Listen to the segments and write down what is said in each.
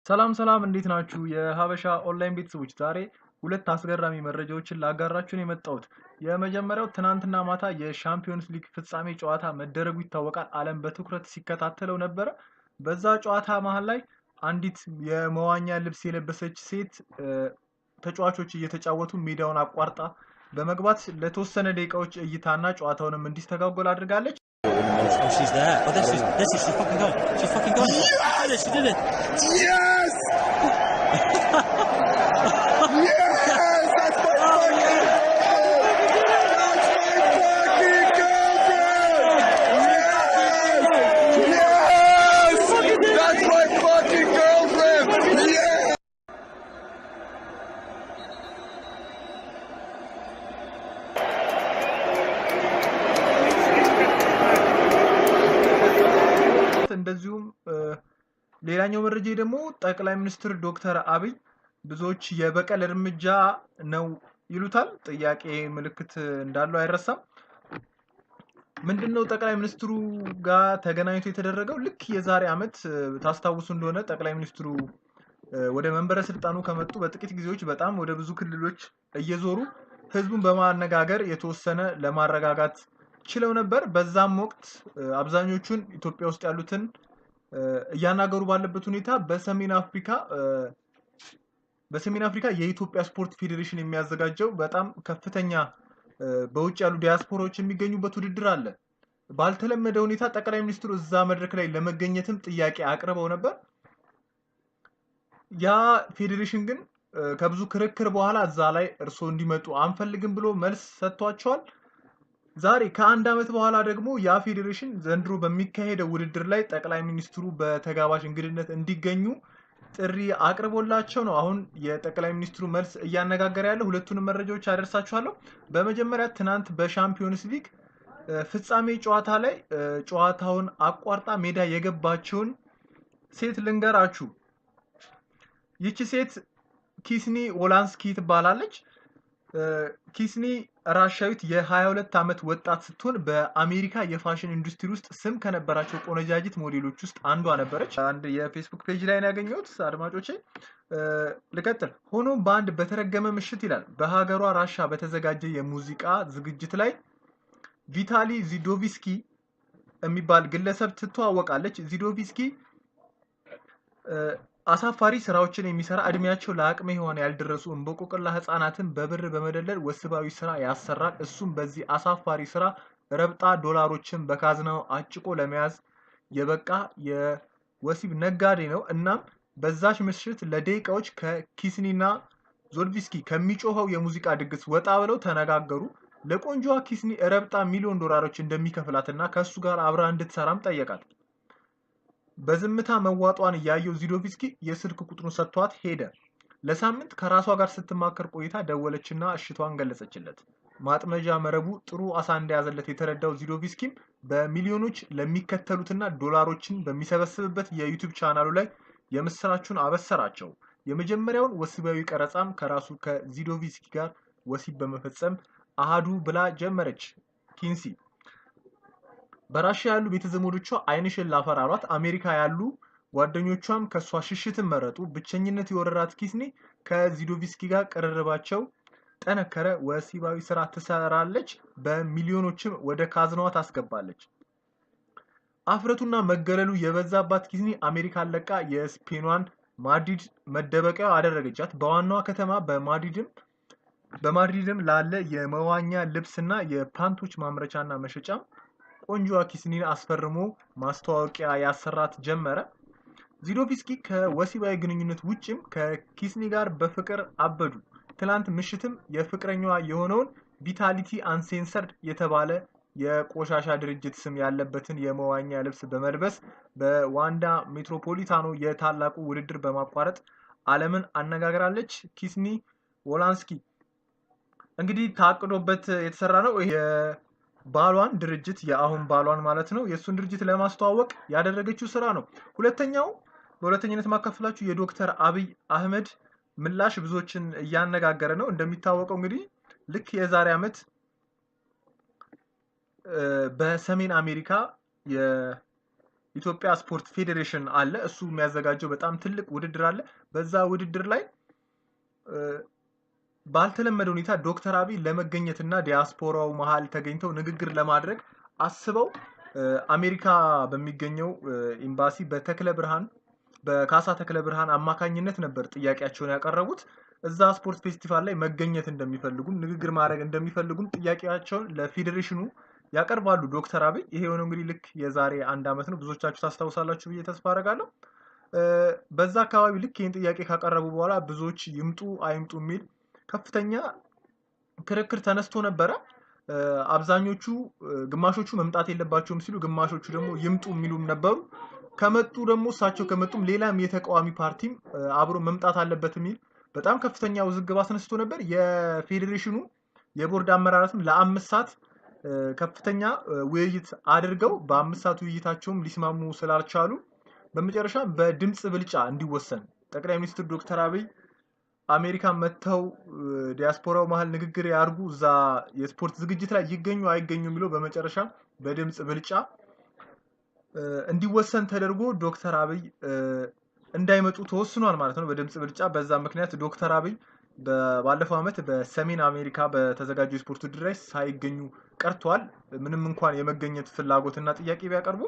ሰላም ሰላም እንዴት ናችሁ? የሀበሻ ኦንላይን ቤተሰቦች ዛሬ ሁለት አስገራሚ መረጃዎችን ላጋራችሁ ነው የመጣሁት። የመጀመሪያው ትናንትና ማታ የሻምፒዮንስ ሊግ ፍጻሜ ጨዋታ መደረጉ ይታወቃል። ዓለም በትኩረት ሲከታተለው ነበረ። በዛ ጨዋታ መሃል ላይ አንዲት የመዋኛ ልብስ የለበሰች ሴት ተጫዋቾች እየተጫወቱ ሜዳውን አቋርጣ በመግባት ለተወሰነ ደቂቃዎች እይታና ጨዋታውንም እንዲስተጓጎል አድርጋለች። Oh, she's there. Oh, she's fucking gone. She's fucking gone. She did it. Yes! Yes! That's my fucking girlfriend! Yes! That's my fucking girlfriend! Yes! እንደዚሁም ሌላኛው መረጃ ደግሞ ጠቅላይ ሚኒስትር ዶክተር አብይ ብዙዎች የበቀል እርምጃ ነው ይሉታል። ጥያቄ ምልክት እንዳለው አይረሳም። ምንድነው ጠቅላይ ሚኒስትሩ ጋር ተገናኝቶ የተደረገው? ልክ የዛሬ ዓመት ታስታውሱ እንደሆነ ጠቅላይ ሚኒስትሩ ወደ መንበረ ስልጣኑ ከመጡ በጥቂት ጊዜዎች በጣም ወደ ብዙ ክልሎች እየዞሩ ህዝቡን በማነጋገር የተወሰነ ለማረጋጋት ችለው ነበር። በዛም ወቅት አብዛኞቹን ኢትዮጵያ ውስጥ ያሉትን እያናገሩ ባለበት ሁኔታ በሰሜን አፍሪካ የኢትዮጵያ ስፖርት ፌዴሬሽን የሚያዘጋጀው በጣም ከፍተኛ በውጭ ያሉ ዲያስፖራዎች የሚገኙበት ውድድር አለ። ባልተለመደ ሁኔታ ጠቅላይ ሚኒስትሩ እዛ መድረክ ላይ ለመገኘትም ጥያቄ አቅርበው ነበር። ያ ፌዴሬሽን ግን ከብዙ ክርክር በኋላ እዛ ላይ እርስዎ እንዲመጡ አንፈልግም ብሎ መልስ ሰጥቷቸዋል። ዛሬ ከአንድ ዓመት በኋላ ደግሞ ያ ፌዴሬሽን ዘንድሮ በሚካሄደው ውድድር ላይ ጠቅላይ ሚኒስትሩ በተጋባዥ እንግድነት እንዲገኙ ጥሪ አቅርቦላቸው ነው አሁን የጠቅላይ ሚኒስትሩ መልስ እያነጋገረ ያለው። ሁለቱንም መረጃዎች አደርሳችኋለሁ። በመጀመሪያ ትናንት በሻምፒዮንስ ሊግ ፍጻሜ ጨዋታ ላይ ጨዋታውን አቋርጣ ሜዳ የገባችውን ሴት ልንገራችሁ። ይቺ ሴት ኪስኒ ኦላንስኪ ትባላለች። ኪስኒ ራሻዊት የ22 ዓመት ወጣት ስትሆን በአሜሪካ የፋሽን ኢንዱስትሪ ውስጥ ስም ከነበራቸው ቆነጃጅት ሞዴሎች ውስጥ አንዷ ነበረች። አንድ የፌስቡክ ፔጅ ላይ ነው ያገኘሁት አድማጮቼ። ልቀጥል። ሆኖም በአንድ በተረገመ ምሽት ይላል በሀገሯ ራሻ በተዘጋጀ የሙዚቃ ዝግጅት ላይ ቪታሊ ዚዶቪስኪ የሚባል ግለሰብ ትተዋወቃለች። ዚዶቪስኪ አሳፋሪ ስራዎችን የሚሰራ እድሜያቸው ለአቅመ ሔዋን ያልደረሱ እንቦቆቅላ ህፃናትን በብር በመደለል ወሲባዊ ስራ ያሰራል። እሱም በዚህ አሳፋሪ ስራ ረብጣ ዶላሮችን በካዝናው አጭቆ ለመያዝ የበቃ የወሲብ ነጋዴ ነው። እናም በዛች ምሽት ለደቂቃዎች ከኪስኒና ዞድቪስኪ ከሚጮኸው የሙዚቃ ድግስ ወጣ ብለው ተነጋገሩ። ለቆንጆዋ ኪስኒ ረብጣ ሚሊዮን ዶላሮች እንደሚከፍላትና ከእሱ ጋር አብራ እንድትሰራም ጠየቃት። በዝምታ መዋጧን ያየው ዚዶቪስኪ የስልክ ቁጥሩን ሰጥቷት ሄደ። ለሳምንት ከራሷ ጋር ስትማከር ቆይታ ደወለችና እሽቷን ገለጸችለት። ማጥመጃ መረቡ ጥሩ አሳ እንደያዘለት የተረዳው ዚዶቪስኪም በሚሊዮኖች ለሚከተሉትና ዶላሮችን በሚሰበስብበት የዩቲዩብ ቻናሉ ላይ የምስራቹን አበሰራቸው። የመጀመሪያውን ወሲባዊ ቀረጻም ከራሱ ከዚዶቪስኪ ጋር ወሲብ በመፈጸም አሃዱ ብላ ጀመረች። ኪንሲ በራሽያ ያሉ ቤተዘመዶቿ አይንሽን ላፈር አሏት። አሜሪካ ያሉ ጓደኞቿም ከሷ ሽሽትን መረጡ። ብቸኝነት የወረራት ኪስኒ ከዚዶቪስኪ ጋር ቅርርባቸው ጠነከረ። ወሲባዊ ስራ ትሰራለች፣ በሚሊዮኖችም ወደ ካዝናዋ ታስገባለች። አፍረቱና መገለሉ የበዛባት ኪስኒ አሜሪካን ለቃ የስፔኗን ማድሪድ መደበቂያ አደረገቻት። በዋናዋ ከተማ በማድሪድም ላለ የመዋኛ ልብስና የፓንቶች ማምረቻና መሸጫም ቆንጆዋ ኪስኒን አስፈርሞ ማስተዋወቂያ ያሰራት ጀመረ። ዚዶቪስኪ ከወሲባዊ ግንኙነት ውጭም ከኪስኒ ጋር በፍቅር አበዱ። ትላንት ምሽትም የፍቅረኛዋ የሆነውን ቪታሊቲ አንሴንሰርድ የተባለ የቆሻሻ ድርጅት ስም ያለበትን የመዋኛ ልብስ በመልበስ በዋንዳ ሜትሮፖሊታኖ የታላቁ ውድድር በማቋረጥ ዓለምን አነጋግራለች። ኪስኒ ኦላንስኪ እንግዲህ ታቅዶበት የተሰራ ነው። ባሏን ድርጅት የአሁን ባሏን ማለት ነው የሱን ድርጅት ለማስተዋወቅ ያደረገችው ስራ ነው። በሁለተኝነት ማካፈላችሁ የዶክተር አብይ አህመድ ምላሽ ብዙዎችን እያነጋገረ ነው። እንደሚታወቀው እንግዲህ ልክ የዛሬ ዓመት በሰሜን አሜሪካ ኢትዮጵያ ስፖርት ፌዴሬሽን አለ። እሱ የሚያዘጋጀው በጣም ትልቅ ውድድር አለ። በዛ ውድድር ላይ ባልተለመደ ሁኔታ ዶክተር አብይ ለመገኘትና ዲያስፖራው መሃል ተገኝተው ንግግር ለማድረግ አስበው አሜሪካ በሚገኘው ኤምባሲ በካሳ ተክለ ብርሃን አማካኝነት ነበር ጥያቄያቸውን ያቀረቡት። እዛ ስፖርት ፌስቲቫል ላይ መገኘት እንደሚፈልጉም ንግግር ማድረግ እንደሚፈልጉም ጥያቄያቸውን ለፌዴሬሽኑ ያቀርባሉ ዶክተር አብይ። ይሄ የሆነው እንግዲህ ልክ የዛሬ 1 ዓመት ነው። ብዙዎቻችሁ ታስታውሳላችሁ ብዬ ተስፋ አደርጋለሁ። በዛ አካባቢ ልክ ይህን ጥያቄ ካቀረቡ በኋላ ብዙዎች ይምጡ አይምጡ የሚል ከፍተኛ ክርክር ተነስቶ ነበረ። አብዛኞቹ ግማሾቹ መምጣት የለባቸውም ሲሉ፣ ግማሾቹ ደግሞ ይምጡ የሚሉም ነበሩ። ከመጡ ደግሞ እሳቸው ከመጡም ሌላም የተቃዋሚ ፓርቲም አብሮ መምጣት አለበት የሚል በጣም ከፍተኛ ውዝግብ አስነስቶ ነበር። የፌዴሬሽኑ የቦርድ አመራራትም ለ5 ሰዓት ከፍተኛ ውይይት አድርገው በ5 ሰዓት ውይይታቸውም ሊስማሙ ስላልቻሉ በመጨረሻ በድምጽ ብልጫ እንዲወሰን ጠቅላይ ሚኒስትር ዶክተር አብይ አሜሪካ መተው ዲያስፖራው መሃል ንግግር ያርጉ፣ እዛ የስፖርት ዝግጅት ላይ ይገኙ አይገኙ የሚለው በመጨረሻ በድምጽ ብልጫ እንዲወሰን ተደርጎ ዶክተር አብይ እንዳይመጡ ተወስኗል ማለት ነው በድምጽ ብልጫ። በዛ ምክንያት ዶክተር አብይ ባለፈው ዓመት በሰሜን አሜሪካ በተዘጋጀው የስፖርት ውድድር ላይ ሳይገኙ ቀርተዋል። ምንም እንኳን የመገኘት ፍላጎትና ጥያቄ ቢያቀርቡ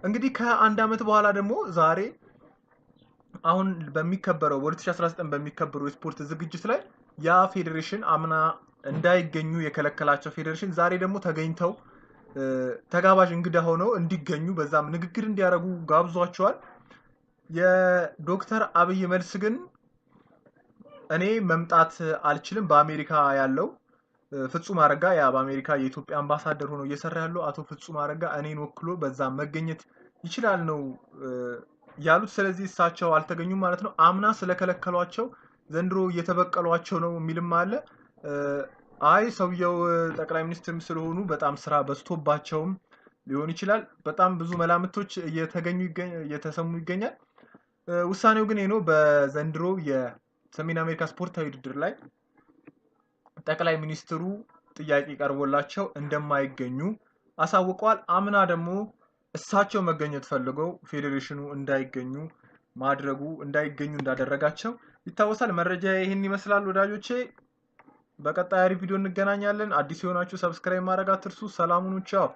እንግዲህ ከ1 ዓመት በኋላ ደግሞ ዛሬ አሁን በሚከበረው በ2019 በሚከበረው የስፖርት ዝግጅት ላይ ያ ፌዴሬሽን አምና እንዳይገኙ የከለከላቸው ፌዴሬሽን ዛሬ ደግሞ ተገኝተው ተጋባዥ እንግዳ ሆነው እንዲገኙ በዛም ንግግር እንዲያደርጉ ጋብዟቸዋል። የዶክተር አብይ መልስ ግን እኔ መምጣት አልችልም፣ በአሜሪካ ያለው ፍጹም አረጋ በአሜሪካ የኢትዮጵያ አምባሳደር ሆኖ እየሰራ ያለው አቶ ፍጹም አረጋ እኔን ወክሎ በዛ መገኘት ይችላል ነው ያሉት። ስለዚህ እሳቸው አልተገኙም ማለት ነው። አምና ስለከለከሏቸው ዘንድሮ እየተበቀሏቸው ነው የሚልም አለ። አይ ሰውየው ጠቅላይ ሚኒስትር ስለሆኑ በጣም ስራ በዝቶባቸውም ሊሆን ይችላል። በጣም ብዙ መላምቶች እየተሰሙ ይገኛል። ውሳኔው ግን ነው በዘንድሮ የሰሜን አሜሪካ ስፖርታዊ ውድድር ላይ ጠቅላይ ሚኒስትሩ ጥያቄ ቀርቦላቸው እንደማይገኙ አሳውቀዋል። አምና ደግሞ እሳቸው መገኘት ፈልገው ፌዴሬሽኑ እንዳይገኙ እንዳደረጋቸው ይታወሳል። መረጃ ይሄን ይመስላል ወዳጆቼ። በቀጣይ ቪዲዮ እንገናኛለን። አዲስ የሆናችሁ ሰብስክራይብ ማድረግ አትርሱ። ሰላም ሁኑ። ቻው።